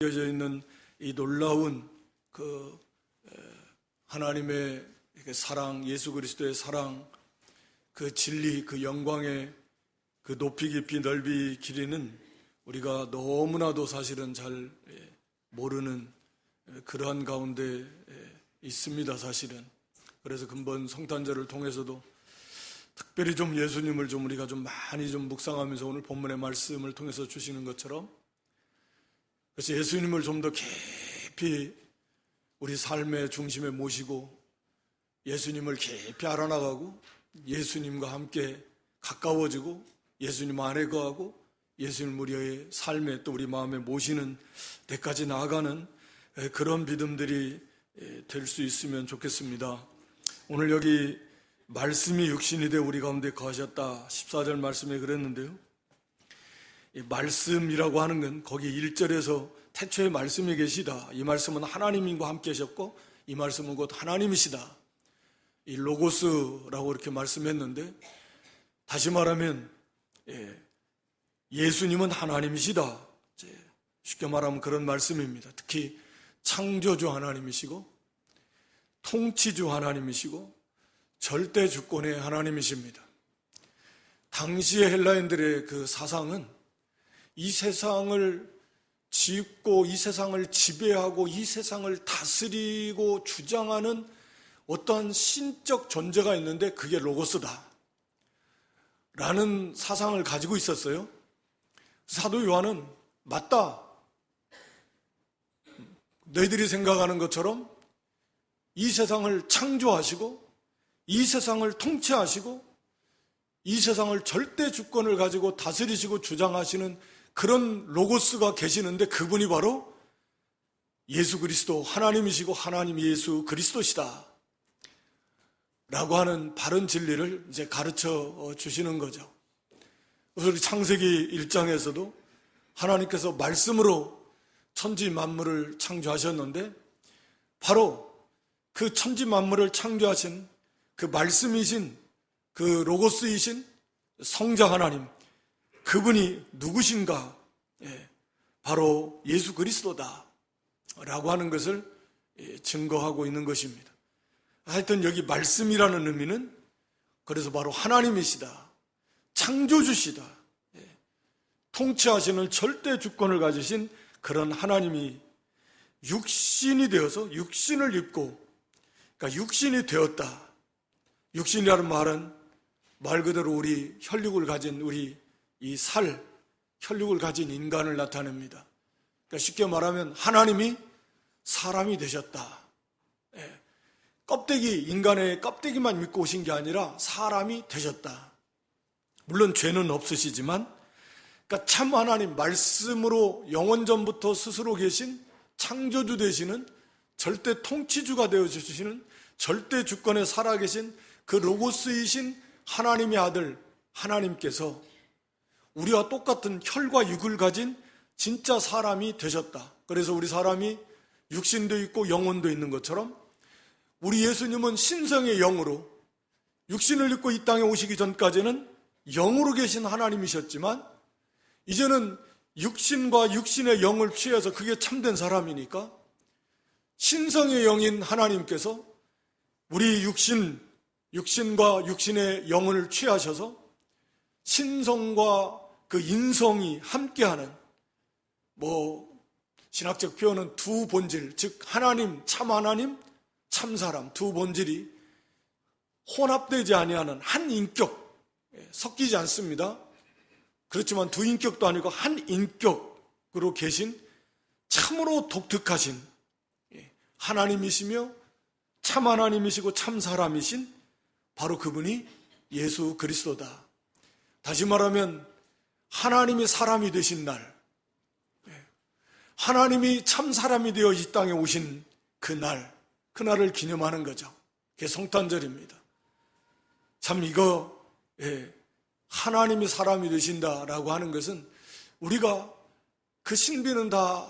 이어져 있는 이 놀라운 하나님의 사랑, 예수 그리스도의 사랑, 그 진리, 그 영광의 그 높이 깊이 넓이 길이는 우리가 너무나도 사실은 잘 모르는 그러한 가운데 있습니다, 사실은. 그래서 근본 성탄절을 통해서도 특별히 좀 예수님을 좀 우리가 좀 많이 좀 묵상하면서 오늘 본문의 말씀을 통해서 주시는 것처럼, 그래서 예수님을 좀 더 깊이 우리 삶의 중심에 모시고 예수님을 깊이 알아나가고 예수님과 함께 가까워지고 예수님 안에 거하고 예수님 우리의 삶에 또 우리 마음에 모시는 데까지 나아가는 그런 믿음들이 될 수 있으면 좋겠습니다. 오늘 여기 말씀이 육신이 되어 우리 가운데 거하셨다 14절 말씀에 그랬는데요, 이 말씀이라고 하는 건 거기 1절에서 태초에 말씀이 계시다, 이 말씀은 하나님과 함께 하셨고 이 말씀은 곧 하나님이시다, 이 로고스라고 이렇게 말씀했는데, 다시 말하면 예수님은 하나님이시다, 쉽게 말하면 그런 말씀입니다. 특히 창조주 하나님이시고 통치주 하나님이시고 절대 주권의 하나님이십니다. 당시의 헬라인들의 그 사상은 이 세상을 짓고 이 세상을 지배하고 이 세상을 다스리고 주장하는 어떠한 신적 존재가 있는데 그게 로고스다 라는 사상을 가지고 있었어요. 사도 요한은 맞다, 너희들이 생각하는 것처럼 이 세상을 창조하시고 이 세상을 통치하시고 이 세상을 절대 주권을 가지고 다스리시고 주장하시는 그런 로고스가 계시는데 그분이 바로 예수 그리스도, 하나님이시고 하나님 예수 그리스도시다 라고 하는 바른 진리를 이제 가르쳐 주시는 거죠. 그래서 우리 창세기 1장에서도 하나님께서 말씀으로 천지 만물을 창조하셨는데 바로 그 천지 만물을 창조하신 그 말씀이신 그 로고스이신 성자 하나님, 그분이 누구신가? 바로 예수 그리스도다 라고 하는 것을 증거하고 있는 것입니다. 하여튼 여기 말씀이라는 의미는 그래서 바로 하나님이시다, 창조주시다, 통치하시는 절대 주권을 가지신 그런 하나님이 육신이 되어서 육신을 입고, 그러니까 육신이 되었다. 육신이라는 말은 말 그대로 우리 혈육을 가진 우리 이 혈육을 가진 인간을 나타냅니다. 그러니까 쉽게 말하면 하나님이 사람이 되셨다. 껍데기, 인간의 껍데기만 믿고 오신 게 아니라 사람이 되셨다. 물론 죄는 없으시지만, 그러니까 참 하나님, 말씀으로 영원전부터 스스로 계신 창조주 되시는 절대 통치주가 되어주시는 절대 주권에 살아계신 그 로고스이신 하나님의 아들 하나님께서 우리와 똑같은 혈과 육을 가진 진짜 사람이 되셨다. 그래서 우리 사람이 육신도 있고 영혼도 있는 것처럼 우리 예수님은 신성의 영으로 육신을 입고 이 땅에 오시기 전까지는 영으로 계신 하나님이셨지만 이제는 육신과 육신의 영을 취해서 그게 참된 사람이니까 신성의 영인 하나님께서 우리 육신과 육신의 영을 취하셔서 신성과 그 인성이 함께하는, 신학적 표현은 두 본질, 즉 하나님, 참 사람 두 본질이 혼합되지 아니하는 한 인격, 섞이지 않습니다. 그렇지만 두 인격도 아니고 한 인격으로 계신 참으로 독특하신 하나님이시며 참 하나님이시고 참 사람이신 바로 그분이 예수 그리스도다. 다시 말하면 하나님이 사람이 되신 날, 하나님이 참 사람이 되어 이 땅에 오신 그날을 기념하는 거죠. 그게 성탄절입니다. 참 이거 하나님이 사람이 되신다라고 하는 것은 우리가 그 신비는 다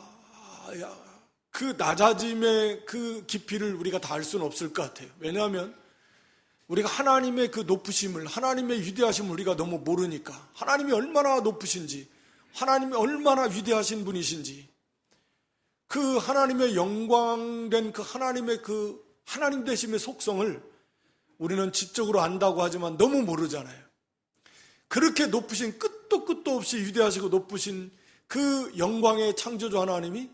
그 낮아짐의 그 깊이를 우리가 다 알 수는 없을 것 같아요. 왜냐하면 우리가 하나님의 그 높으심을, 하나님의 위대하심을 우리가 너무 모르니까, 하나님이 얼마나 높으신지, 하나님이 얼마나 위대하신 분이신지, 그 하나님의 영광된 그 하나님의 그 하나님 되심의 속성을 우리는 지적으로 안다고 하지만 너무 모르잖아요. 그렇게 높으신 끝도 끝도 없이 위대하시고 높으신 그 영광의 창조주 하나님이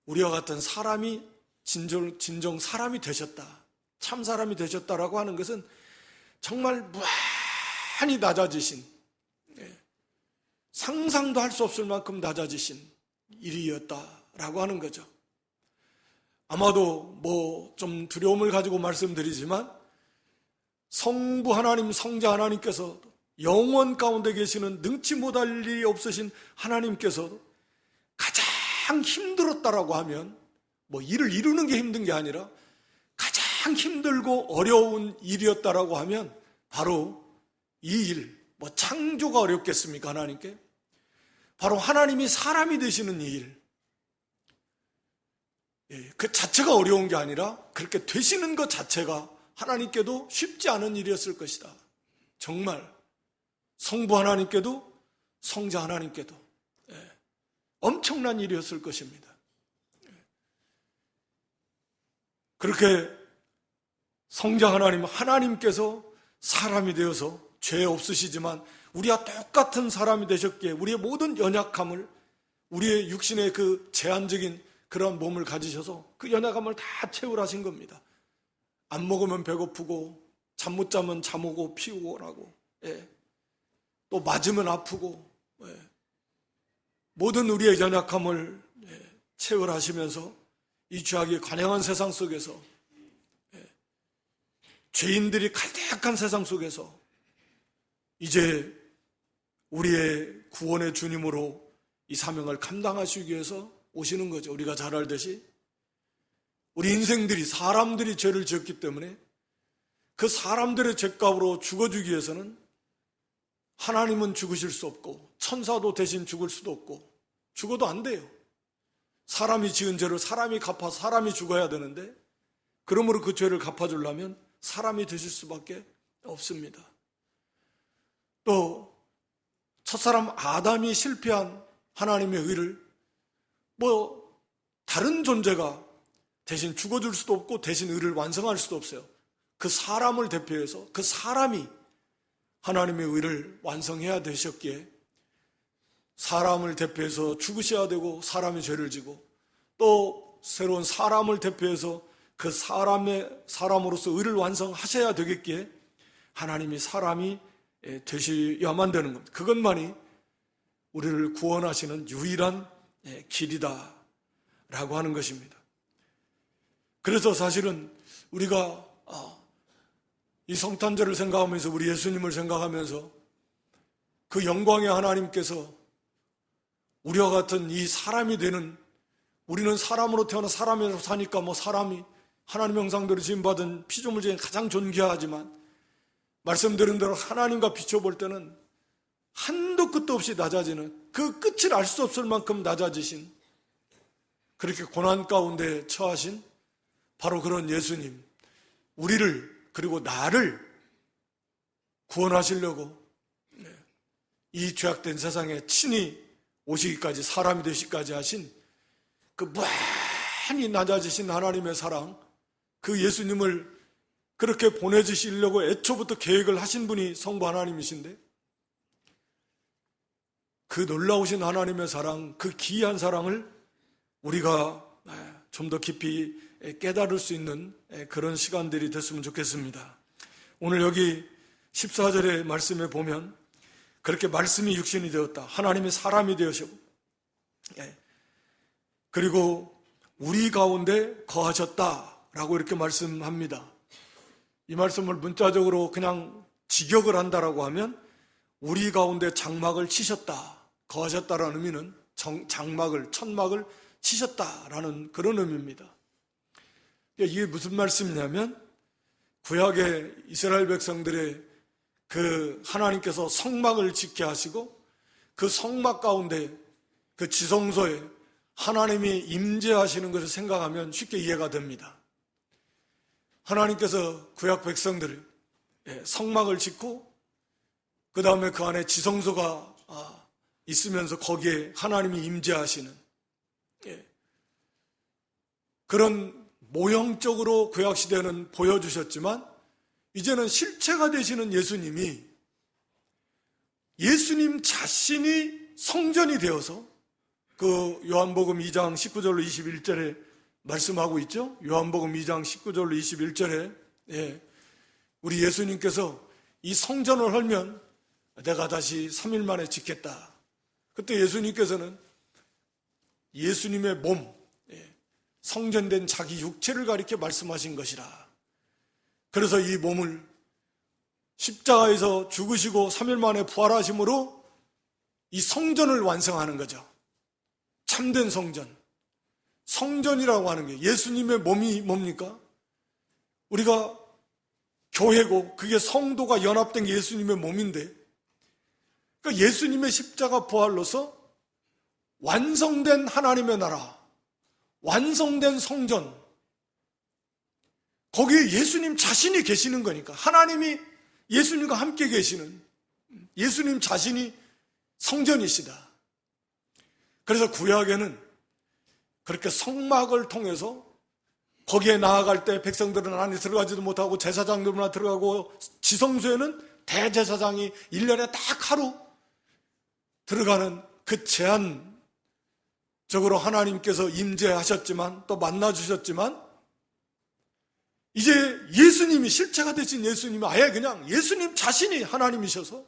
우리와 같은 사람이 진정 사람이 되셨다, 참 사람이 되셨다라고 하는 것은 정말 무한히 낮아지신, 상상도 할 수 없을 만큼 낮아지신 일이었다라고 하는 거죠. 아마도 좀 두려움을 가지고 말씀드리지만 성부 하나님, 성자 하나님께서 영원 가운데 계시는 능치 못할 일이 없으신 하나님께서 가장 힘들었다라고 하면 일을 이루는 게 힘든 게 아니라 가장 힘들고 어려운 일이었다라고 하면 바로 이 일, 창조가 어렵겠습니까? 하나님께? 바로 하나님이 사람이 되시는 이 일, 그 자체가 어려운 게 아니라 그렇게 되시는 것 자체가 하나님께도 쉽지 않은 일이었을 것이다. 정말 성부 하나님께도 성자 하나님께도 엄청난 일이었을 것입니다. 그렇게 성자 하나님께서 사람이 되어서 죄 없으시지만 우리와 똑같은 사람이 되셨기에 우리의 모든 연약함을, 우리의 육신의 그 제한적인 그런 몸을 가지셔서 그 연약함을 다 채우라 하신 겁니다. 안 먹으면 배고프고, 잠 못 자면 잠 오고 피곤하고, 또 맞으면 아프고, 모든 우리의 연약함을 채우라 하시면서 이 죄악이 관영한 세상 속에서, 죄인들이 가득한 세상 속에서 이제 우리의 구원의 주님으로 이 사명을 감당하시기 위해서 오시는 거죠. 우리가 잘 알듯이 우리 인생들이, 사람들이 죄를 지었기 때문에 그 사람들의 죄값으로 죽어주기 위해서는 하나님은 죽으실 수 없고 천사도 대신 죽을 수도 없고 죽어도 안 돼요. 사람이 지은 죄를 사람이 갚아 사람이 죽어야 되는데, 그러므로 그 죄를 갚아주려면 사람이 되실 수밖에 없습니다. 또 첫사람 아담이 실패한 하나님의 의를 다른 존재가 대신 죽어줄 수도 없고 대신 의를 완성할 수도 없어요. 그 사람을 대표해서 그 사람이 하나님의 의를 완성해야 되셨기에 사람을 대표해서 죽으셔야 되고 사람의 죄를 지고, 또 새로운 사람을 대표해서 그 사람으로서 의를 완성하셔야 되겠기에 하나님이 사람이 되셔야만 되는 겁니다. 그것만이 우리를 구원하시는 유일한 길이다 라고 하는 것입니다. 그래서 사실은 우리가 이 성탄절을 생각하면서, 우리 예수님을 생각하면서 그 영광의 하나님께서 우리와 같은 이 사람이 되는, 우리는 사람으로 태어나 사람으로 사니까 사람이 하나님 형상대로 지음받은 피조물 중에 가장 존귀하지만, 말씀드린 대로 하나님과 비춰볼 때는 한도 끝도 없이 낮아지는, 그 끝을 알 수 없을 만큼 낮아지신, 그렇게 고난 가운데 처하신 바로 그런 예수님, 우리를, 그리고 나를 구원하시려고 이 죄악된 세상에 친히 오시기까지, 사람이 되시기까지 하신 그 무한히 낮아지신 하나님의 사랑, 그 예수님을 그렇게 보내주시려고 애초부터 계획을 하신 분이 성부 하나님이신데, 그 놀라우신 하나님의 사랑, 그 기이한 사랑을 우리가 좀 더 깊이 깨달을 수 있는 그런 시간들이 됐으면 좋겠습니다. 오늘 여기 14절의 말씀에 보면 그렇게 말씀이 육신이 되었다, 하나님이 사람이 되으시고, 그리고 우리 가운데 거하셨다라고 이렇게 말씀합니다. 이 말씀을 문자적으로 그냥 직역을 한다라고 하면 우리 가운데 장막을 치셨다, 거하셨다라는 의미는 천막을 치셨다라는 그런 의미입니다. 이게 무슨 말씀이냐면, 구약의 이스라엘 백성들의 그 하나님께서 성막을 짓게 하시고 그 성막 가운데 그 지성소에 하나님이 임재하시는 것을 생각하면 쉽게 이해가 됩니다. 하나님께서 구약 백성들을 성막을 짓고 그 다음에 그 안에 지성소가 있으면서 거기에 하나님이 임재하시는, 그런 모형적으로 구약시대는 보여주셨지만 이제는 실체가 되시는 예수님이 예수님 자신이 성전이 되어서 그 요한복음 2장 19절로 21절에 말씀하고 있죠. 요한복음 2장 19절로 21절에 우리 예수님께서 이 성전을 헐면 내가 다시 3일 만에 짓겠다. 그때 예수님께서는 예수님의 몸, 성전된 자기 육체를 가리켜 말씀하신 것이라. 그래서 이 몸을 십자가에서 죽으시고 3일 만에 부활하심으로 이 성전을 완성하는 거죠. 참된 성전. 성전이라고 하는 게 예수님의 몸이 뭡니까? 우리가 교회고 그게 성도가 연합된 게 예수님의 몸인데, 그러니까 예수님의 십자가 부활로서 완성된 하나님의 나라, 완성된 성전, 거기에 예수님 자신이 계시는 거니까, 하나님이 예수님과 함께 계시는 예수님 자신이 성전이시다. 그래서 구약에는 그렇게 성막을 통해서 거기에 나아갈 때 백성들은 안에 들어가지도 못하고 제사장들만 들어가고, 지성소에는 대제사장이 1년에 딱 하루 들어가는 그 제한적으로 하나님께서 임재하셨지만 또 만나주셨지만, 이제 예수님이 실체가 되신 예수님이 아예 그냥 예수님 자신이 하나님이셔서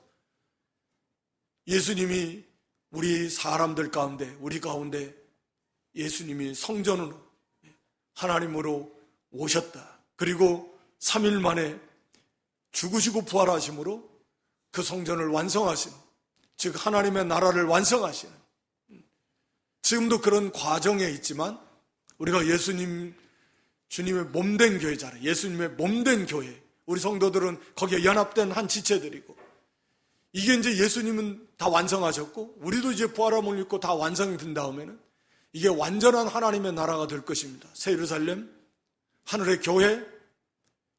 예수님이 우리 사람들 가운데, 우리 가운데 예수님이 성전으로 하나님으로 오셨다. 그리고 3일 만에 죽으시고 부활하심으로 그 성전을 완성하신, 즉 하나님의 나라를 완성하시는, 지금도 그런 과정에 있지만 우리가 주님의 몸된 교회잖아요. 예수님의 몸된 교회, 우리 성도들은 거기에 연합된 한 지체들이고, 이게 이제 예수님은 다 완성하셨고 우리도 이제 부활함을 입고 다 완성이 된 다음에는 이게 완전한 하나님의 나라가 될 것입니다. 새 예루살렘, 하늘의 교회,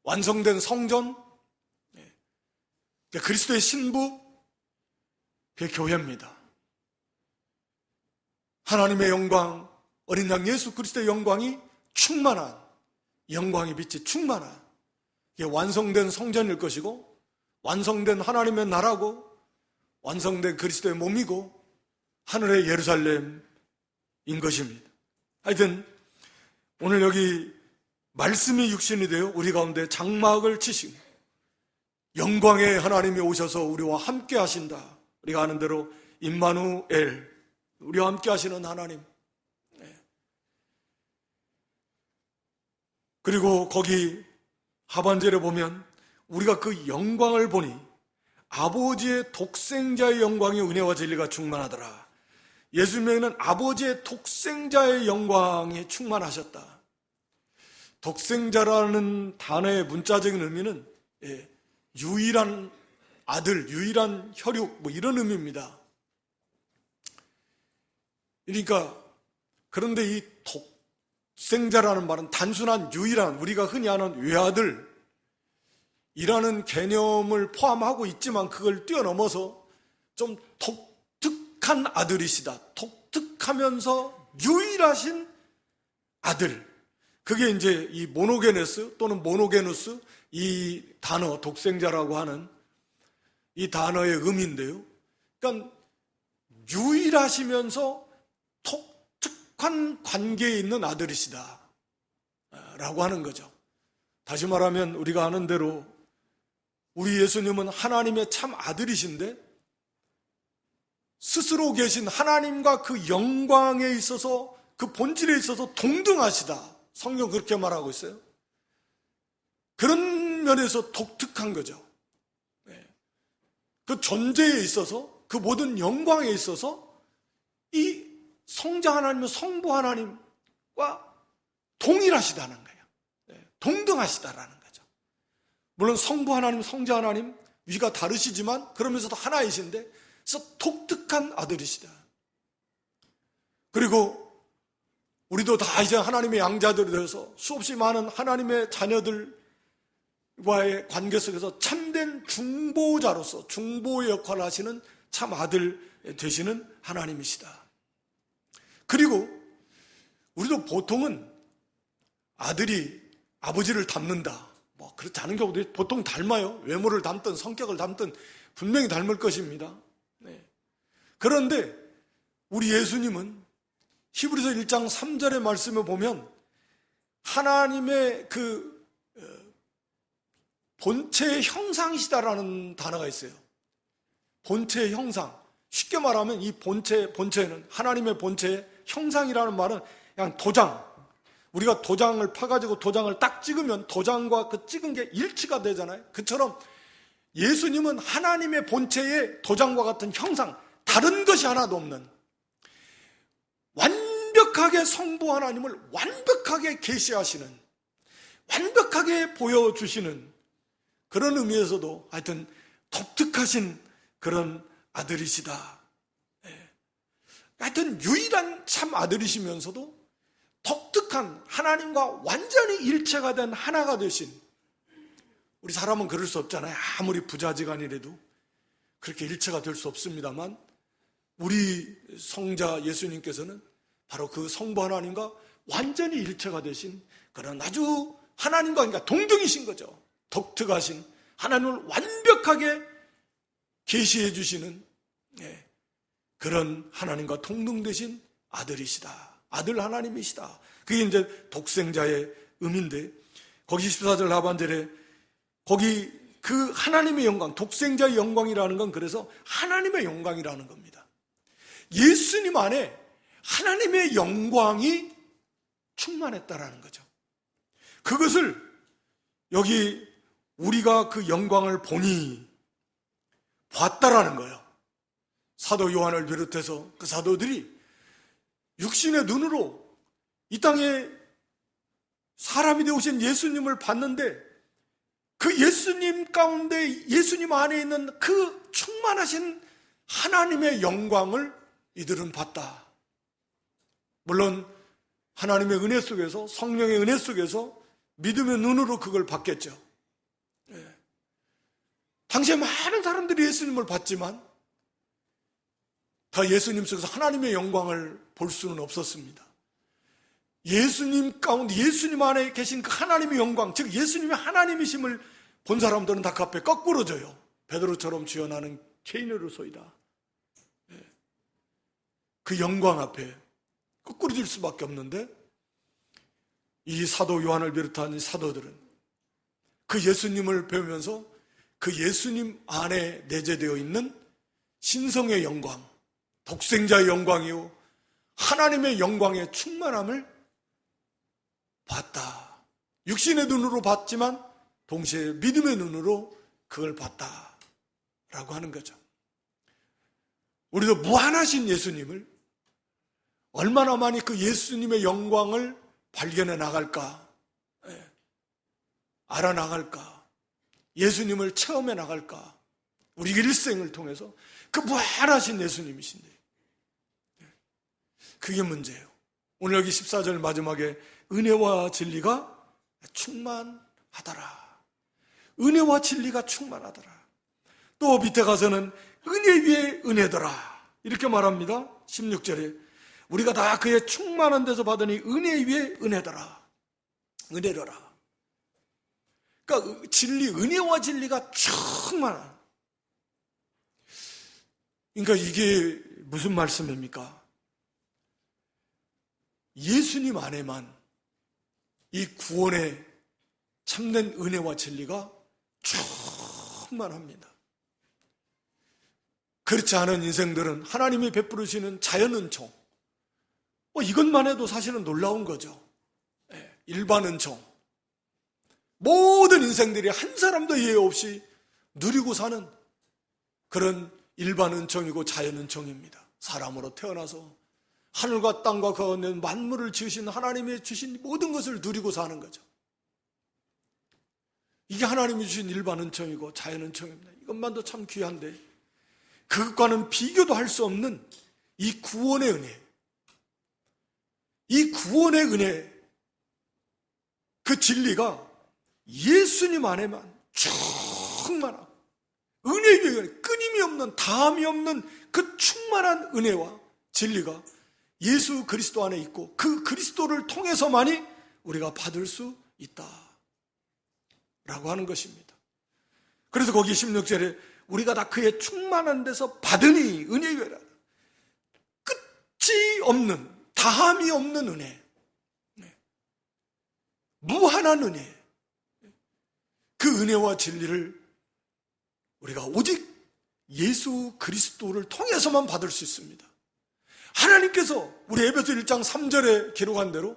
완성된 성전, 그리스도의 신부, 그게 교회입니다. 하나님의 영광, 어린 양 예수 그리스도의 영광이 충만한, 영광의 빛이 충만한, 이게 완성된 성전일 것이고, 완성된 하나님의 나라고, 완성된 그리스도의 몸이고, 하늘의 예루살렘인 것입니다. 하여튼 오늘 여기 말씀이 육신이 되어 우리 가운데 장막을 치시고 영광의 하나님이 오셔서 우리와 함께 하신다. 우리가 아는 대로 임마누엘, 우리와 함께 하시는 하나님. 그리고 거기 하반절에 보면 우리가 그 영광을 보니 아버지의 독생자의 영광이 은혜와 진리가 충만하더라. 예수님에게는 아버지의 독생자의 영광이 충만하셨다. 독생자라는 단어의 문자적인 의미는 유일한 아들, 유일한 혈육, 이런 의미입니다. 그러니까, 그런데 이 독생자라는 말은 단순한 유일한, 우리가 흔히 아는 외아들이라는 개념을 포함하고 있지만 그걸 뛰어넘어서 좀 독특한 아들이시다. 독특하면서 유일하신 아들. 그게 이제 이 모노게네스 또는 모노게누스, 이 단어, 독생자라고 하는 이 단어의 의미인데요. 그러니까 유일하시면서 독특한 관계에 있는 아들이시다 라고 하는 거죠. 다시 말하면 우리가 아는 대로 우리 예수님은 하나님의 참 아들이신데 스스로 계신 하나님과 그 영광에 있어서, 그 본질에 있어서 동등하시다. 성경 그렇게 말하고 있어요. 그런 면에서 독특한 거죠. 그 존재에 있어서, 그 모든 영광에 있어서 이 성자 하나님은 성부 하나님과 동일하시다는 거예요. 동등하시다라는 거죠. 물론 성부 하나님, 성자 하나님 위가 다르시지만 그러면서도 하나이신데, 그래서 독특한 아들이시다. 그리고 우리도 다 이제 하나님의 양자들이 되어서 수없이 많은 하나님의 자녀들과의 관계 속에서 참된 중보자로서 중보의 역할을 하시는 참 아들 되시는 하나님이시다. 그리고 우리도 보통은 아들이 아버지를 닮는다. 뭐 그렇지 않은 경우도 보통 닮아요. 외모를 닮든 성격을 닮든 분명히 닮을 것입니다. 네. 그런데 우리 예수님은 히브리서 1장 3절의 말씀을 보면 하나님의 그 본체의 형상이시다라는 단어가 있어요. 본체의 형상. 쉽게 말하면 이 본체는 하나님의 본체의 형상이라는 말은 그냥 도장. 우리가 도장을 파가지고 도장을 딱 찍으면 도장과 그 찍은 게 일치가 되잖아요. 그처럼 예수님은 하나님의 본체의 도장과 같은 형상, 다른 것이 하나도 없는 완벽하게 성부 하나님을 완벽하게 계시하시는, 완벽하게 보여주시는 그런 의미에서도 하여튼 독특하신 그런 아들이시다. 하여튼 유일한 참 아들이시면서도 독특한 하나님과 완전히 일체가 된 하나가 되신, 우리 사람은 그럴 수 없잖아요. 아무리 부자지간이라도 그렇게 일체가 될 수 없습니다만 우리 성자 예수님께서는 바로 그 성부 하나님과 완전히 일체가 되신 그런 아주 하나님과 그러니까 동등이신 거죠. 독특하신 하나님을 완벽하게 계시해 주시는 그런 하나님과 동등되신 아들이시다. 아들 하나님이시다. 그게 이제 독생자의 의미인데, 거기 14절 하반절에 거기 그 하나님의 영광, 독생자의 영광이라는 건 그래서 하나님의 영광이라는 겁니다. 예수님 안에 하나님의 영광이 충만했다라는 거죠. 그것을 여기 우리가 그 영광을 보니 봤다라는 거예요. 사도 요한을 비롯해서 그 사도들이 육신의 눈으로 이 땅에 사람이 되오신 예수님을 봤는데 그 예수님 가운데 예수님 안에 있는 그 충만하신 하나님의 영광을 이들은 봤다. 물론 하나님의 은혜 속에서, 성령의 은혜 속에서 믿음의 눈으로 그걸 봤겠죠. 당시에 많은 사람들이 예수님을 봤지만 다 예수님 속에서 하나님의 영광을 볼 수는 없었습니다. 예수님 가운데, 예수님 안에 계신 그 하나님의 영광, 즉 예수님의 하나님이심을 본 사람들은 다 그 앞에 거꾸러져요. 베드로처럼 주여 나는 죄인으로소이다. 그 영광 앞에 거꾸러질 수밖에 없는데, 이 사도 요한을 비롯한 사도들은 그 예수님을 배우면서 그 예수님 안에 내재되어 있는 신성의 영광, 독생자의 영광이요 하나님의 영광의 충만함을 봤다. 육신의 눈으로 봤지만 동시에 믿음의 눈으로 그걸 봤다라고 하는 거죠. 우리도 무한하신 예수님을 얼마나 많이 그 예수님의 영광을 발견해 나갈까, 알아나갈까, 예수님을 체험해 나갈까, 우리 일생을 통해서 그 무한하신 예수님이신데 그게 문제예요. 오늘 여기 14절 마지막에 은혜와 진리가 충만하더라. 은혜와 진리가 충만하더라. 또 밑에 가서는 은혜 위에 은혜더라 이렇게 말합니다. 16절에 우리가 다 그의 충만한 데서 받으니 은혜 위에 은혜더라. 은혜더라. 그러니까 진리, 은혜와 진리가 충만한. 그러니까 이게 무슨 말씀입니까? 예수님 안에만 이 구원의 참된 은혜와 진리가 충만합니다. 그렇지 않은 인생들은 하나님이 베푸시는 자연은총, 이것만 해도 사실은 놀라운 거죠. 일반 은총, 모든 인생들이 한 사람도 예외 없이 누리고 사는 그런 일반 은총이고 자연 은총입니다. 사람으로 태어나서 하늘과 땅과 그 가운데 만물을 지으신 하나님이 주신 모든 것을 누리고 사는 거죠. 이게 하나님이 주신 일반 은총이고 자연 은총입니다. 이것만도 참 귀한데 그것과는 비교도 할 수 없는 이 구원의 은혜, 이 구원의 은혜, 그 진리가 예수님 안에만 충만하고 은혜 위에 끊임이 없는, 다함이 없는 그 충만한 은혜와 진리가 예수 그리스도 안에 있고 그 그리스도를 통해서만이 우리가 받을 수 있다 라고 하는 것입니다. 그래서 거기 16절에 우리가 다 그의 충만한 데서 받으니 은혜의 외라, 끝이 없는, 다함이 없는 은혜, 무한한 은혜, 그 은혜와 진리를 우리가 오직 예수 그리스도를 통해서만 받을 수 있습니다. 하나님께서 우리 에베소 1장 3절에 기록한 대로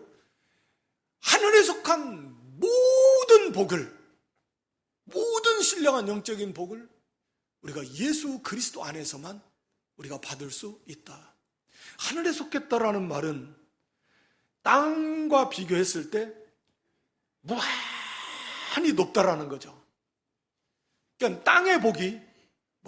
하늘에 속한 모든 복을, 모든 신령한 영적인 복을 우리가 예수 그리스도 안에서만 우리가 받을 수 있다. 하늘에 속했다라는 말은 땅과 비교했을 때 무한히 높다라는 거죠. 그러니까 땅의 복이,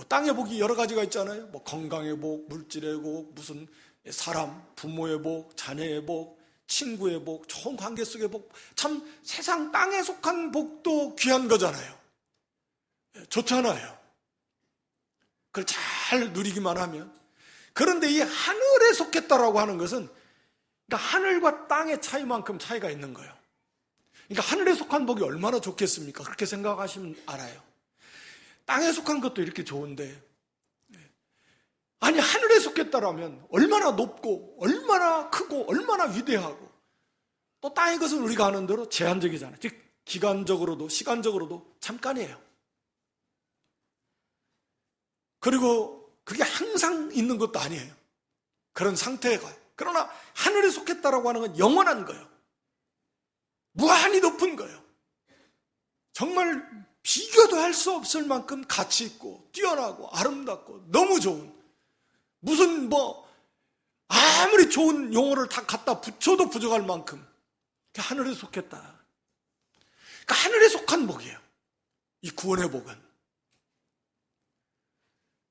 땅의 복이 여러 가지가 있잖아요. 건강의 복, 물질의 복, 무슨 사람, 부모의 복, 자녀의 복, 친구의 복, 좋은 관계 속의 복, 참 세상 땅에 속한 복도 귀한 거잖아요. 좋잖아요. 그걸 잘 누리기만 하면. 그런데 이 하늘에 속했다라고 하는 것은 그러니까 하늘과 땅의 차이만큼 차이가 있는 거예요. 그러니까 하늘에 속한 복이 얼마나 좋겠습니까? 그렇게 생각하시면 알아요. 땅에 속한 것도 이렇게 좋은데, 아니 하늘에 속했다라면 얼마나 높고 얼마나 크고 얼마나 위대하고, 또 땅의 것은 우리가 아는 대로 제한적이잖아요. 즉 기간적으로도 시간적으로도 잠깐이에요. 그리고 그게 항상 있는 것도 아니에요. 그런 상태가. 그러나 하늘에 속했다라고 하는 건 영원한 거예요. 무한히 높은 거예요. 정말 비교도 할 수 없을 만큼 가치 있고 뛰어나고 아름답고 너무 좋은, 무슨 아무리 좋은 용어를 다 갖다 붙여도 부족할 만큼 하늘에 속했다. 그러니까 하늘에 속한 복이에요. 이 구원의 복은.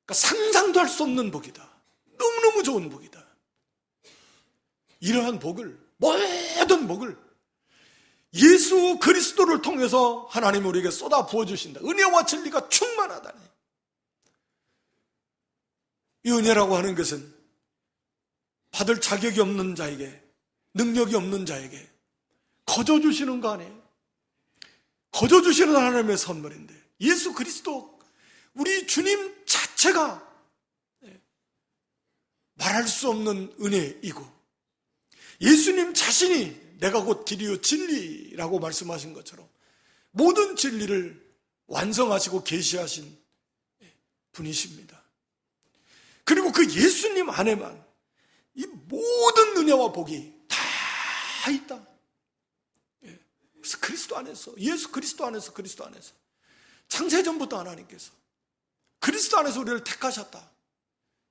그러니까 상상도 할 수 없는 복이다. 너무너무 좋은 복이다. 이러한 복을, 모든 복을 예수 그리스도를 통해서 하나님이 우리에게 쏟아 부어주신다. 은혜와 진리가 충만하다니. 이 은혜라고 하는 것은 받을 자격이 없는 자에게, 능력이 없는 자에게 거저 주시는 거 아니에요? 거저 주시는 하나님의 선물인데, 예수 그리스도, 우리 주님 자체가 말할 수 없는 은혜이고, 예수님 자신이 내가 곧 길이요 진리라고 말씀하신 것처럼 모든 진리를 완성하시고 계시하신 분이십니다. 그리고 그 예수님 안에만 이 모든 은혜와 복이 다 있다. 그래서 그리스도 안에서, 예수 그리스도 안에서, 그리스도 안에서 창세전부터 하나님께서 그리스도 안에서 우리를 택하셨다.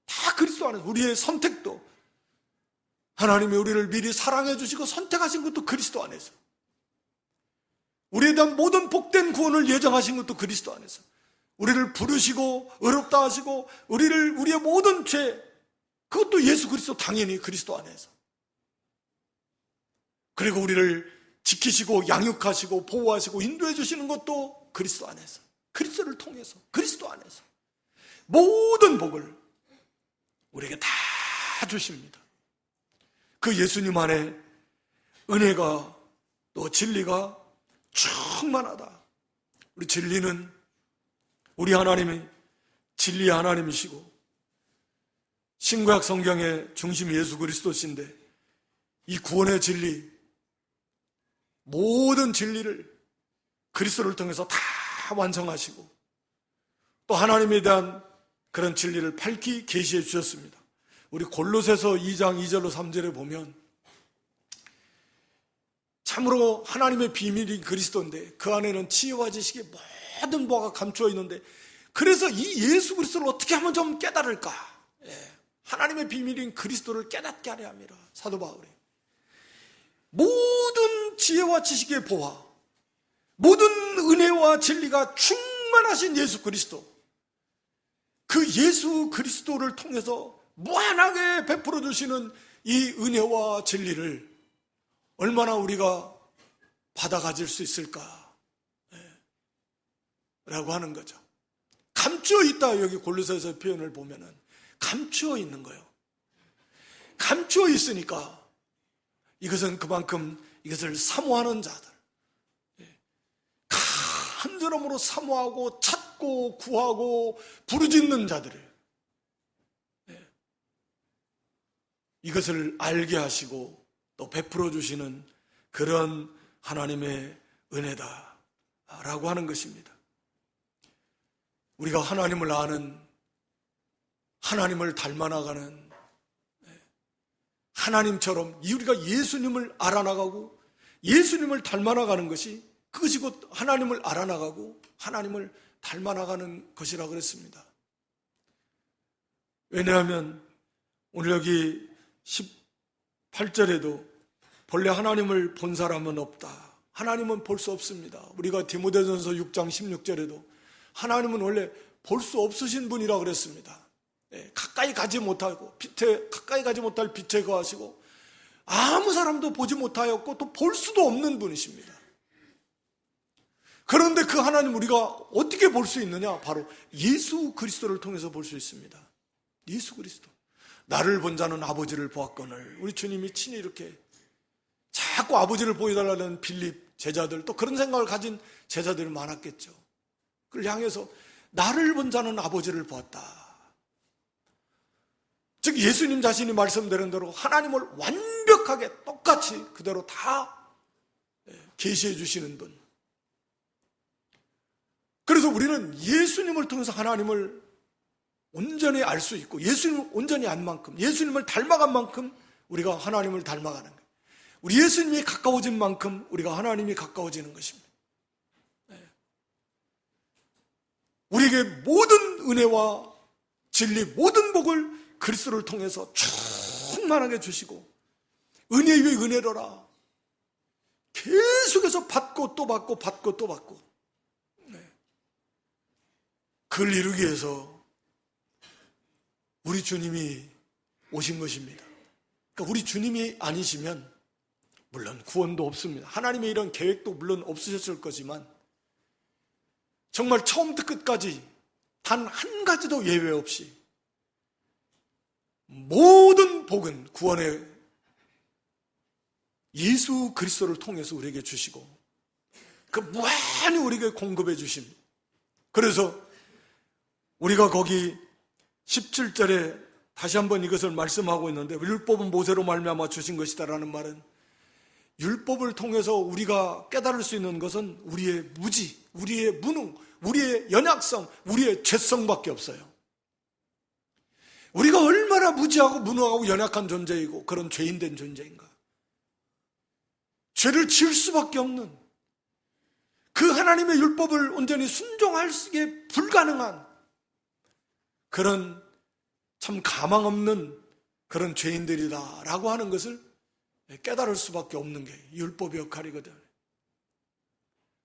다 그리스도 안에서. 우리의 선택도 하나님이 우리를 미리 사랑해 주시고 선택하신 것도 그리스도 안에서. 우리에 대한 모든 복된 구원을 예정하신 것도 그리스도 안에서. 우리를 부르시고 의롭다 하시고 우리의 모든 죄, 그것도 예수 그리스도, 당연히 그리스도 안에서. 그리고 우리를 지키시고 양육하시고 보호하시고 인도해 주시는 것도 그리스도 안에서. 그리스도를 통해서, 그리스도 안에서 모든 복을 우리에게 다 주십니다. 그 예수님 안에 은혜가, 또 진리가 충만하다. 우리 진리는, 우리 하나님이 진리의 하나님이시고 신구약 성경의 중심 예수 그리스도신데, 이 구원의 진리, 모든 진리를 그리스도를 통해서 다 완성하시고 또 하나님에 대한 그런 진리를 밝히 계시해 주셨습니다. 우리 골로새서 2장 2절로 3절에 보면 참으로 하나님의 비밀이 그리스도인데 그 안에는 지혜와 지식의 모든 바가 감추어 있는데, 그래서 이 예수 그리스도를 어떻게 하면 좀 깨달을까? 하나님의 비밀인 그리스도를 깨닫게 하려 합니다. 사도 바울이 모든 지혜와 지식의 보화, 모든 은혜와 진리가 충만하신 예수 그리스도, 그 예수 그리스도를 통해서 무한하게 베풀어 주시는 이 은혜와 진리를 얼마나 우리가 받아 가질 수 있을까? 라고 하는 거죠. 감추어 있다. 여기 골로새서 표현을 보면은 감추어 있는 거예요. 감추어 있으니까 이것은 그만큼 이것을 사모하는 자들, 간절함으로 사모하고 찾고 구하고 부르짖는 자들을 이것을 알게 하시고 또 베풀어 주시는 그런 하나님의 은혜다라고 하는 것입니다. 우리가 하나님을 아는, 하나님을 닮아나가는, 하나님처럼 우리가 예수님을 알아나가고 예수님을 닮아나가는 것이, 그것이 곧 하나님을 알아나가고 하나님을 닮아나가는 것이라 그랬습니다. 왜냐하면 오늘 여기 18절에도 본래 하나님을 본 사람은 없다, 하나님은 볼 수 없습니다. 우리가 디모데전서 6장 16절에도 하나님은 원래 볼 수 없으신 분이라 그랬습니다. 가까이 가지 못하고 가까이 가지 못할 빛에 거하시고 아무 사람도 보지 못하였고 또 볼 수도 없는 분이십니다. 그런데 그 하나님 우리가 어떻게 볼 수 있느냐? 바로 예수 그리스도를 통해서 볼 수 있습니다. 예수 그리스도. 나를 본 자는 아버지를 보았거늘. 우리 주님이 친히 이렇게 자꾸 아버지를 보여달라는 빌립 제자들, 또 그런 생각을 가진 제자들이 많았겠죠. 그걸 향해서 나를 본 자는 아버지를 보았다. 즉 예수님 자신이 말씀드린 대로 하나님을 완벽하게 똑같이 그대로 다 계시해 주시는 분. 그래서 우리는 예수님을 통해서 하나님을 온전히 알 수 있고, 예수님을 온전히 안 만큼, 예수님을 닮아간 만큼 우리가 하나님을 닮아가는 거예요. 우리 예수님이 가까워진 만큼 우리가 하나님이 가까워지는 것입니다. 우리에게 모든 은혜와 진리, 모든 복을 그리스도를 통해서 충만하게 주시고, 은혜 위에 은혜로라 계속해서 받고 또 받고 받고 또 받고, 그걸 이루기 위해서 우리 주님이 오신 것입니다. 그러니까 우리 주님이 아니시면 물론 구원도 없습니다. 하나님의 이런 계획도 물론 없으셨을 거지만 정말 처음부터 끝까지 단 한 가지도 예외 없이 모든 복은 구원의 예수 그리스도를 통해서 우리에게 주시고 그 무한히 우리에게 공급해 주십니다. 그래서 우리가 거기 17절에 다시 한번 이것을 말씀하고 있는데, 율법은 모세로 말미암아 주신 것이다라는 말은 율법을 통해서 우리가 깨달을 수 있는 것은 우리의 무지, 우리의 무능, 우리의 연약성, 우리의 죄성밖에 없어요. 우리가 얼마나 무지하고 무능하고 연약한 존재이고 그런 죄인된 존재인가. 죄를 지을 수밖에 없는, 그 하나님의 율법을 온전히 순종하기에 불가능한 그런 참 가망 없는 그런 죄인들이다라고 하는 것을 깨달을 수밖에 없는 게 율법의 역할이거든.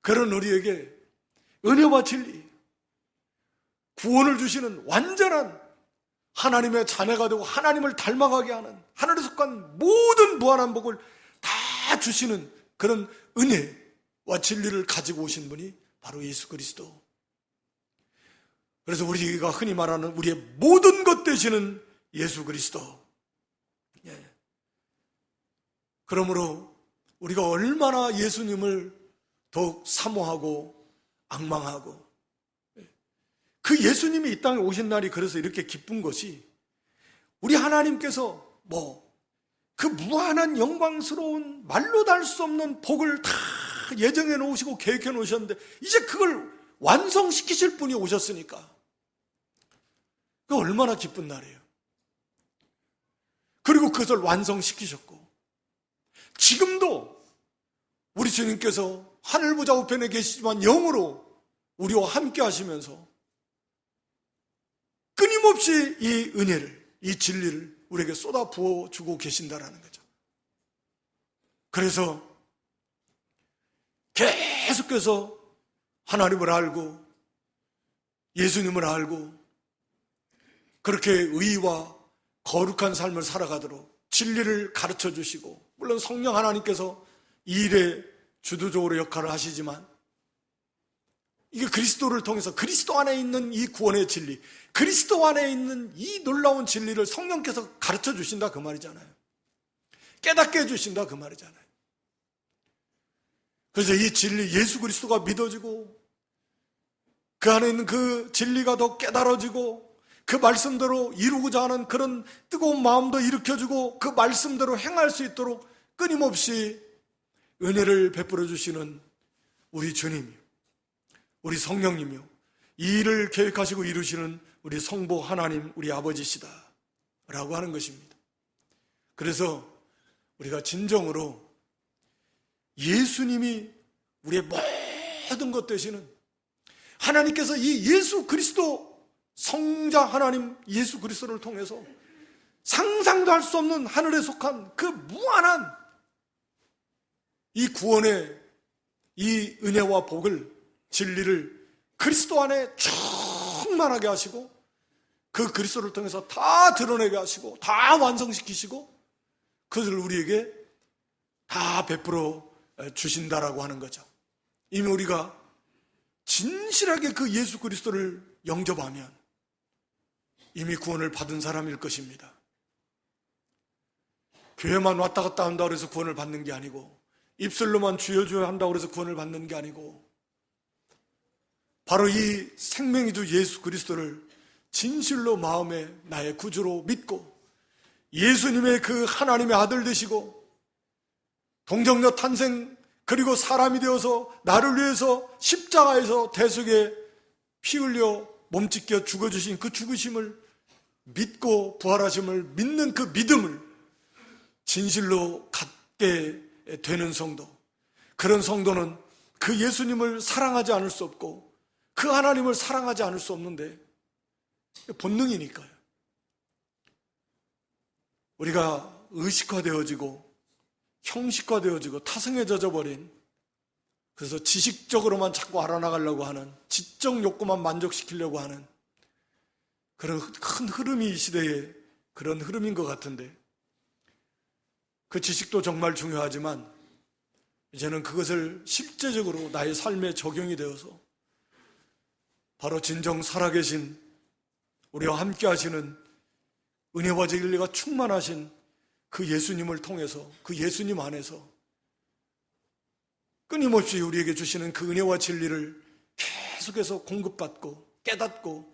그런 우리에게 은혜와 진리, 구원을 주시는 완전한 하나님의 자녀가 되고 하나님을 닮아가게 하는, 하늘에 속한 모든 무한한 복을 다 주시는 그런 은혜와 진리를 가지고 오신 분이 바로 예수 그리스도. 그래서 우리가 흔히 말하는 우리의 모든 것 되시는 예수 그리스도. 그러므로 우리가 얼마나 예수님을 더욱 사모하고 앙망하고, 그 예수님이 이 땅에 오신 날이 그래서 이렇게 기쁜 것이, 우리 하나님께서 그 무한한 영광스러운 말로 다 할 수 없는 복을 다 예정해 놓으시고 계획해 놓으셨는데 이제 그걸 완성시키실 분이 오셨으니까 그 얼마나 기쁜 날이에요. 그리고 그것을 완성시키셨고, 지금도 우리 주님께서 하늘 보좌 우편에 계시지만 영으로 우리와 함께 하시면서 끊임없이 이 은혜를, 이 진리를 우리에게 쏟아 부어주고 계신다라는 거죠. 그래서 계속해서 하나님을 알고 예수님을 알고 그렇게 의와 거룩한 삶을 살아가도록 진리를 가르쳐 주시고, 물론 성령 하나님께서 이 일에 주도적으로 역할을 하시지만 이게 그리스도를 통해서 그리스도 안에 있는 이 구원의 진리, 그리스도 안에 있는 이 놀라운 진리를 성령께서 가르쳐 주신다 그 말이잖아요. 깨닫게 해주신다 그 말이잖아요. 그래서 이 진리 예수 그리스도가 믿어지고 그 안에 있는 그 진리가 더 깨달아지고 그 말씀대로 이루고자 하는 그런 뜨거운 마음도 일으켜주고 그 말씀대로 행할 수 있도록 끊임없이 은혜를 베풀어 주시는 우리 주님이요, 우리 성령님이요, 이 일을 계획하시고 이루시는 우리 성부 하나님, 우리 아버지시다 라고 하는 것입니다. 그래서 우리가 진정으로 예수님이 우리의 모든 것 되시는 하나님께서 이 예수 그리스도 성자 하나님 예수 그리스도를 통해서 상상도 할 수 없는 하늘에 속한 그 무한한 이 구원의 이 은혜와 복을, 진리를 그리스도 안에 충만하게 하시고 그 그리스도를 통해서 다 드러내게 하시고 다 완성시키시고 그것을 우리에게 다 베풀어 주신다라고 하는 거죠. 이미 우리가 진실하게 그 예수 그리스도를 영접하면 이미 구원을 받은 사람일 것입니다. 교회만 왔다 갔다 한다고 해서 구원을 받는 게 아니고 입술로만 주여 주여 한다고 해서 구원을 받는 게 아니고 바로 이 생명의 주 예수 그리스도를 진실로 마음에 나의 구주로 믿고 예수님의 그 하나님의 아들 되시고 동정녀 탄생 그리고 사람이 되어서 나를 위해서 십자가에서 대속에 피 흘려 몸찢겨 죽어주신 그 죽으심을 믿고 부활하심을 믿는 그 믿음을 진실로 갖게 되는 성도, 그런 성도는 그 예수님을 사랑하지 않을 수 없고 그 하나님을 사랑하지 않을 수 없는데 본능이니까요. 우리가 의식화되어지고 형식화되어지고 타성에 젖어버린, 그래서 지식적으로만 자꾸 알아나가려고 하는, 지적 욕구만 만족시키려고 하는 그런 큰 흐름이 이 시대에 그런 흐름인 것 같은데, 그 지식도 정말 중요하지만 이제는 그것을 실제적으로 나의 삶에 적용이 되어서 바로 진정 살아계신 우리와 함께 하시는 은혜와 진리가 충만하신 그 예수님을 통해서, 그 예수님 안에서 끊임없이 우리에게 주시는 그 은혜와 진리를 계속해서 공급받고 깨닫고,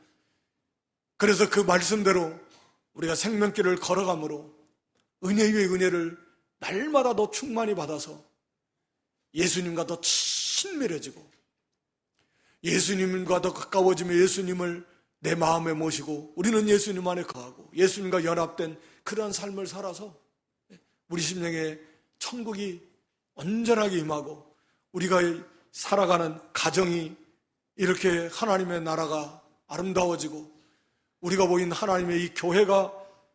그래서 그 말씀대로 우리가 생명길을 걸어감으로 은혜 위에 은혜를 날마다 더 충만히 받아서 예수님과 더 친밀해지고 예수님과 더 가까워지며 예수님을 내 마음에 모시고 우리는 예수님 안에 거하고 예수님과 연합된 그러한 삶을 살아서 우리 심령에 천국이 온전하게 임하고 우리가 살아가는 가정이 이렇게 하나님의 나라가 아름다워지고 우리가 보인 하나님의 이 교회가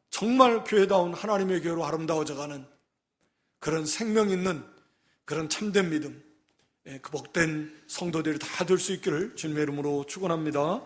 정말 교회다운 하나님의 교회로 아름다워져가는 그런 생명 있는 그런 참된 믿음, 그 복된 성도들이 다 될 수 있기를 주님의 이름으로 축원합니다.